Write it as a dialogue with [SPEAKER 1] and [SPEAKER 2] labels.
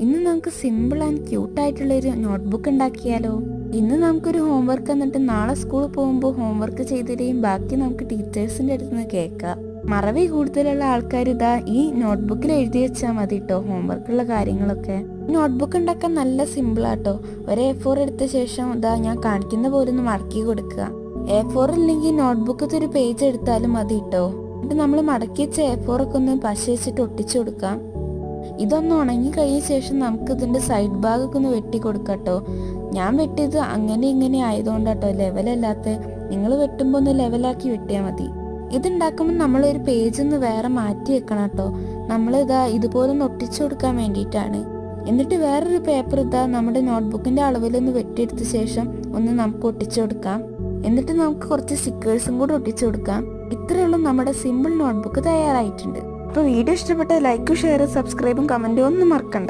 [SPEAKER 1] ഇന്ന് നമുക്ക് simple and ക്യൂട്ടായിട്ടുള്ളൊരു notebook ഉണ്ടാക്കിയാലോ? ഇന്ന് നമുക്കൊരു ഹോംവർക്ക് എന്നിട്ട് നാളെ സ്കൂളിൽ പോകുമ്പോൾ ഹോംവർക്ക് ചെയ്തിടുകയും ബാക്കി നമുക്ക് ടീച്ചേഴ്സിൻ്റെ അടുത്ത് നിന്ന് കേൾക്കാം. മറവി കൂടുതലുള്ള ആൾക്കാർ ഇതാ ഈ നോട്ട്ബുക്കിൽ എഴുതി വെച്ചാൽ മതി കേട്ടോ ഹോംവർക്കുള്ള കാര്യങ്ങളൊക്കെ. ഈ നോട്ട്ബുക്ക് ഉണ്ടാക്കാൻ നല്ല സിമ്പിളാട്ടോ. ഒരു A4 എടുത്ത ശേഷം ഇതാ ഞാൻ കാണിക്കുന്ന പോലെ ഒന്ന് മടക്കി കൊടുക്കുക. A4 ഇല്ലെങ്കിൽ നോട്ട്ബുക്കത്തെ ഒരു പേജ് എടുത്താലും മതി കേട്ടോ. എന്നിട്ട് നമ്മൾ മടക്കി വെച്ച A4 ഒക്കെ ഒന്ന് പശ വെച്ചിട്ട് ഒട്ടിച്ചു കൊടുക്കാം. ഇതൊന്ന് ഉണങ്ങി കഴിഞ്ഞ ശേഷം നമുക്ക് ഇതിൻ്റെ സൈഡ് ഭാഗമൊക്കെ ഒന്ന് വെട്ടി കൊടുക്കാട്ടോ. ഞാൻ വെട്ടിയത് അങ്ങനെ ഇങ്ങനെ ആയതുകൊണ്ടാട്ടോ ലെവലല്ലാത്ത. നിങ്ങൾ വെട്ടുമ്പോൾ ഒന്ന് ലെവലാക്കി വെട്ടിയാൽ മതി. ഇതുണ്ടാക്കുമ്പോൾ നമ്മളൊരു പേജ് ഒന്ന് വേറെ മാറ്റി വെക്കണം കേട്ടോ. നമ്മളിതാ ഇതുപോലെ ഒന്ന് ഒട്ടിച്ചു കൊടുക്കാൻ വേണ്ടിയിട്ടാണ്. എന്നിട്ട് വേറൊരു പേപ്പർ ഇതാ നമ്മുടെ നോട്ട്ബുക്കിൻ്റെ അളവിലൊന്ന് വെട്ടിയെടുത്ത ശേഷം ഒന്ന് നമുക്ക് ഒട്ടിച്ചു കൊടുക്കാം. എന്നിട്ട് നമുക്ക് കുറച്ച് സ്റ്റിക്കേഴ്സും കൂടെ ഒട്ടിച്ചു കൊടുക്കാം. ഇത്രയേ ഉള്ളൂ, നമ്മുടെ സിമ്പിൾ നോട്ട്ബുക്ക് തയ്യാറായിട്ടുണ്ട്. അപ്പോൾ വീഡിയോ ഇഷ്ടപ്പെട്ട ലൈക്കും ഷെയറും സബ്സ്ക്രൈബും കമൻറ്റും ഒന്നും മറക്കണ്ട.